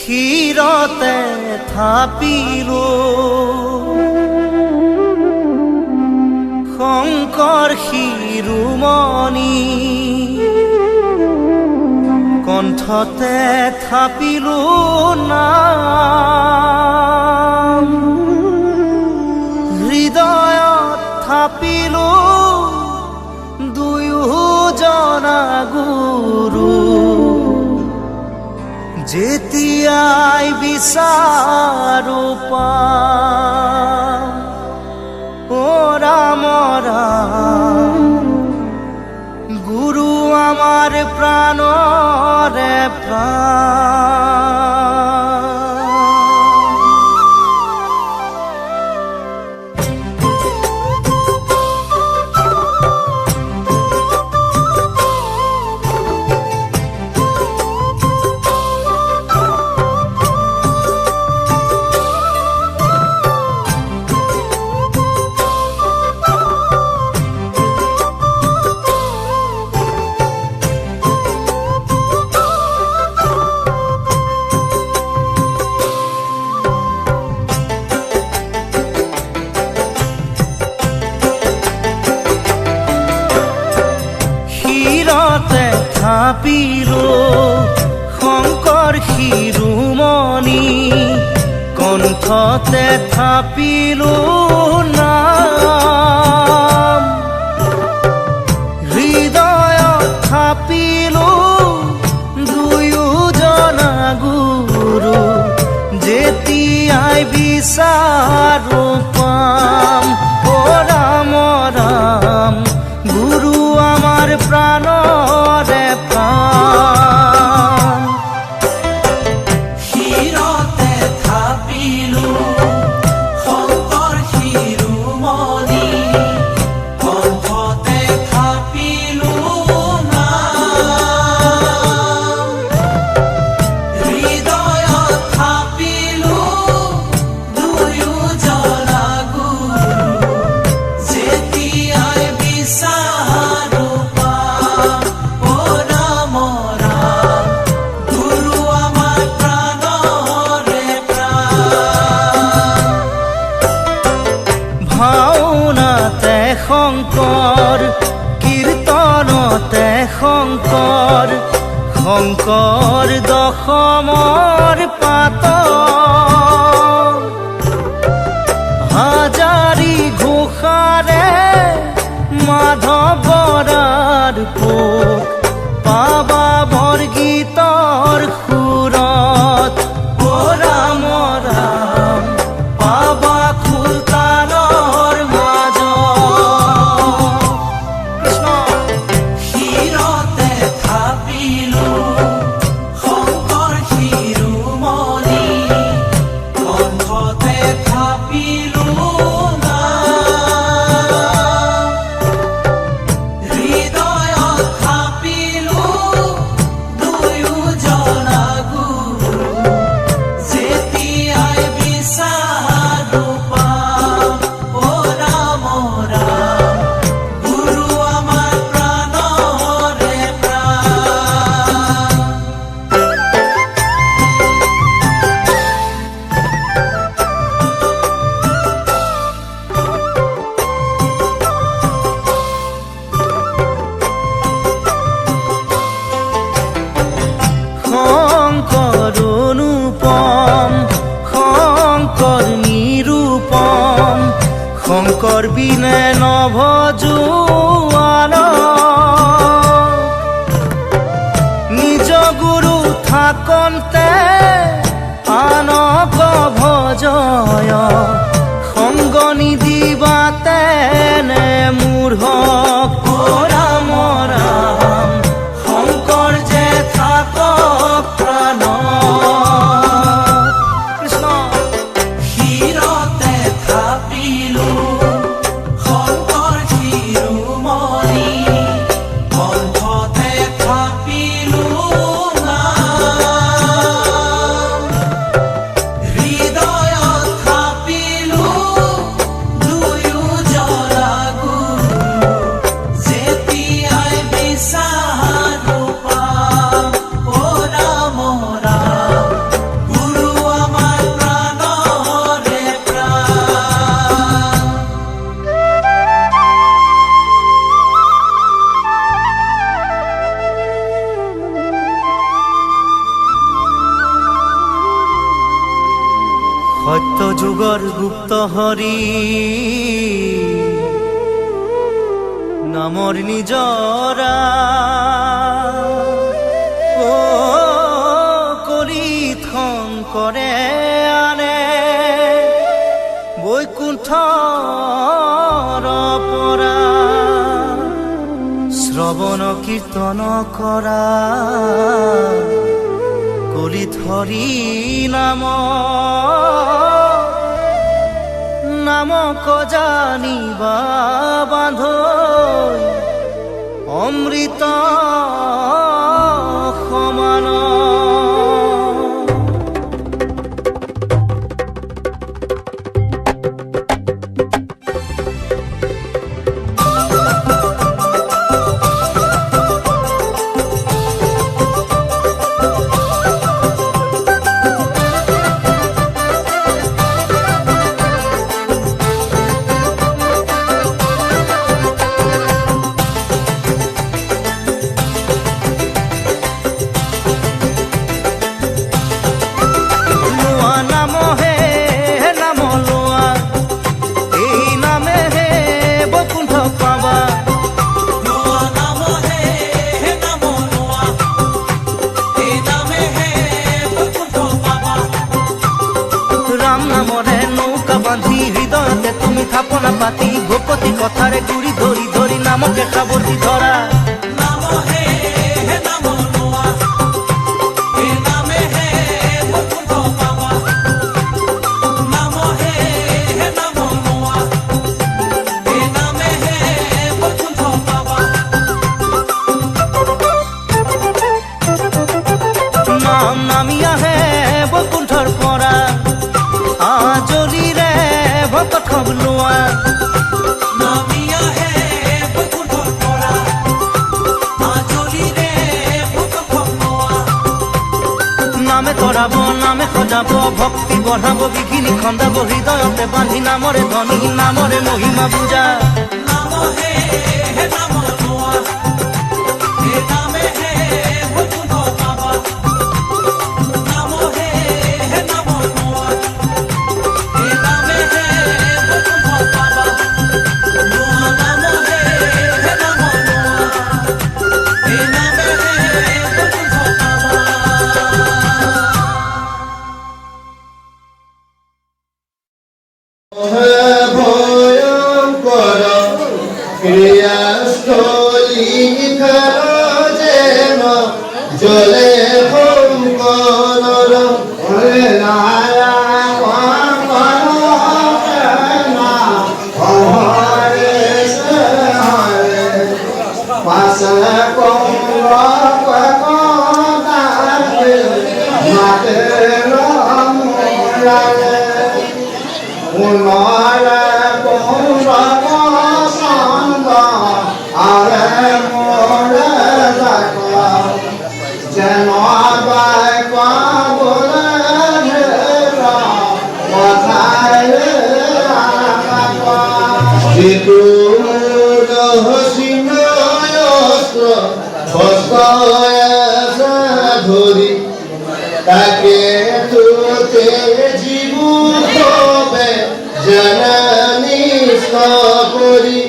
শিৰতে থাপিলো শংকৰ শিৰোমণি কণ্ঠতে থাপিলো নাম হৃদয়ত থাপিলো দুয়োজনা গুৰু যেতিয়াই বিচাৰো পাম ও ৰাম ৰাম গুৰু আমাৰ প্ৰাণৰে প্ৰাণ থাপিলো শংকৰ শিৰোমণি কণ্ঠতে থাপিলো নাম হৃদয়ত থাপিলো দুয়োজনা গুৰু যেতিয়াই বিচাৰো পাম ও ৰাম ৰাম গুৰু আমাৰ প্ৰাণৰে প্ৰাণ শিৰতে থাপিলো শংকৰ শিৰোমণি কণ্ঠতে থাপিলো নাম হৃদয়ত থাপিলো দুয়োজনা গুৰু যেতিয়াই বিচাৰো পাম ও ৰাম ৰাম গুৰু আমাৰ প্ৰাণৰে প্ৰাণ ভাওনাতে শংকৰ কীৰ্তনতে শংকৰ শংকৰ দশমৰ পাত হাজাৰী ঘোষাৰে মাধৱ বৰাৰ পোক পাবা বৰগীতৰ সুৰত ও ৰাম ৰাম পাবা খোলতালৰ মাজত কৃষ্ণ শিৰতে থাপিলো শংকৰ শিৰোমণি কণ্ঠতে থাপিলো নাম হৃদয়ত থাপিলো দুয়োজনা গুৰু যেতিয়াই বিচাৰো পাম ও ৰাম ৰাম গুৰু আমাৰ প্ৰাণৰে প্ৰাণ শংকৰ অনুপম শংকৰ নিৰূপম শংকৰ বিনে নভজোৱান নিজ গুৰু থাকন্তে আনক ভজয় সংগ নিদিবাতে নে মূঢ়ক ও ৰাম ৰাম শংকৰ যে থাকক প্ৰাণত কৃষ্ণ শিৰতে থাপিলো শংকৰ শিৰোমণি কণ্ঠতে থাপিলো নাম হৃদয়ত থাপিলো সত্য যুগৰ গুপ্ত হৰি নামৰ নিজৰা ও কলিত শংকৰে আনে বৈকুণ্ঠৰ পৰা শ্ৰৱণ কীৰ্তন কৰা কলিত হৰি নামক জানিবা বান্ধৈ অমৃত সমান থাপনা পাতি ভূপতি কথাৰে গুৰি ধৰি ধৰি নামকে সাৱটি ধৰা নাম নামি আহে বৈকুণ্ঠৰ পৰা আজলিৰে ভকত খবলোৱা নামি আহে বৈকুণ্ঠৰ পৰা আজলিৰে ভকত খবলোৱা নামে কৰাব নামে সজাব ভক্তি বঢ়াব বিঘিনি খন্দাব হৃদয়তে বান্ধি নামৰে ধনী নামৰে মহিমা পূজা জলে শংকৰৰ ধরি তাকে তোতে জীবন হবে জানানি করি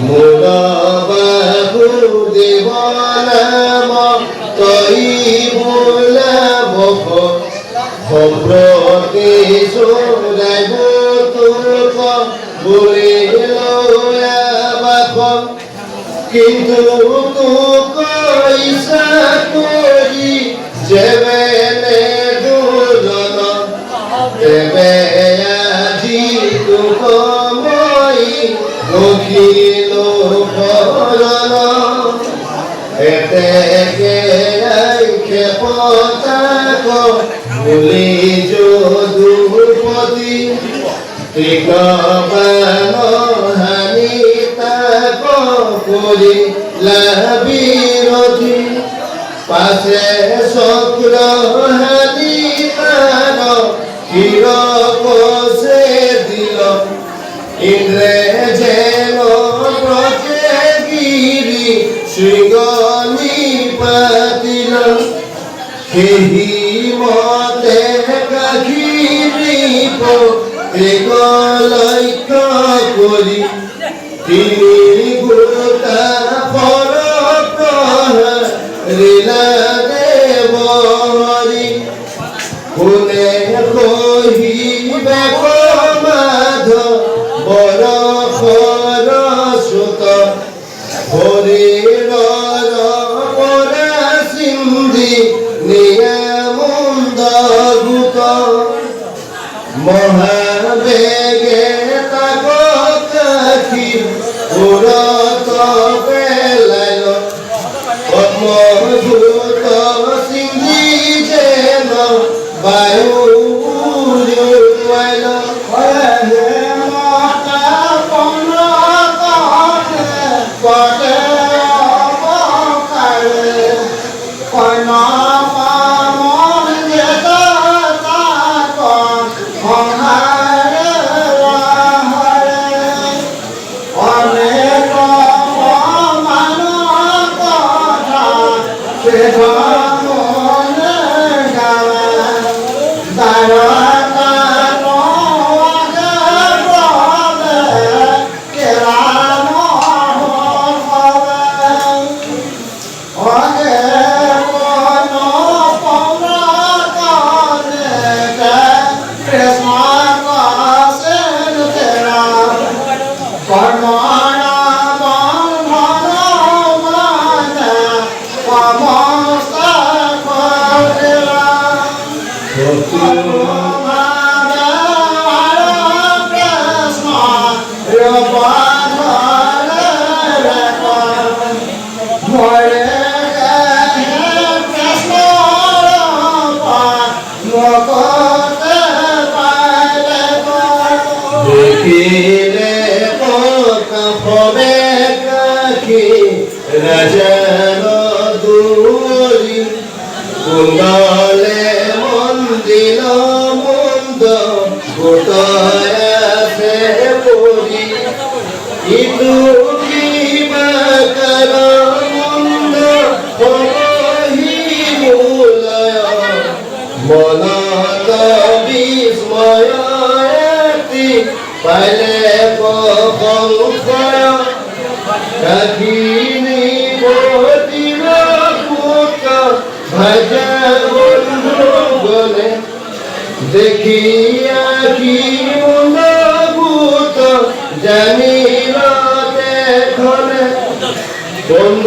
মূল বাবু দেব নাম তই বোলাব সম্প্রতি চোরাইব তোক বলে লয়াবাক কিন্তু তোক ইচ্ছা কৰি যেবেনে দুজন তেবে আজি তোক মই গখিলো ভৰণ এতেকে আইকে পতাক বুলি যদুপতি ত্ৰিকপাল হানি তাক কৰি বিৰোধী পাছে চক্ৰ হানি তার ক্ষীর কষে দিল ইন্দ্রে যেন ব্রজে গিরি শৃঙ্গনি পাতিল সেই মতে কাহিনী লক্ষ্য করি তিনি গুরুতা পরপ লীলা দেবরি কোনে কহিবে মাধ বড় সুত হরির সিন্ধি নিয়মুন্দ ভূত মহাবেগে তাকি পুরত পেলাইল পদ্মভূত সিন্ধি যেন বায়ু দেখিলে কবে কাকি রাজন দুরি কুণ্ডলে মন্দির মন্দ গোটায়াসে পরি ইতু কিবা কর মন্দ হহি মূলয় মনত বিস্ময় পাইলে সংশয় কাহিনী বতির পুত ভজা বন্ধু গলে দেখিয়া কি মূলভূত জানিল দেখলে বন্ধ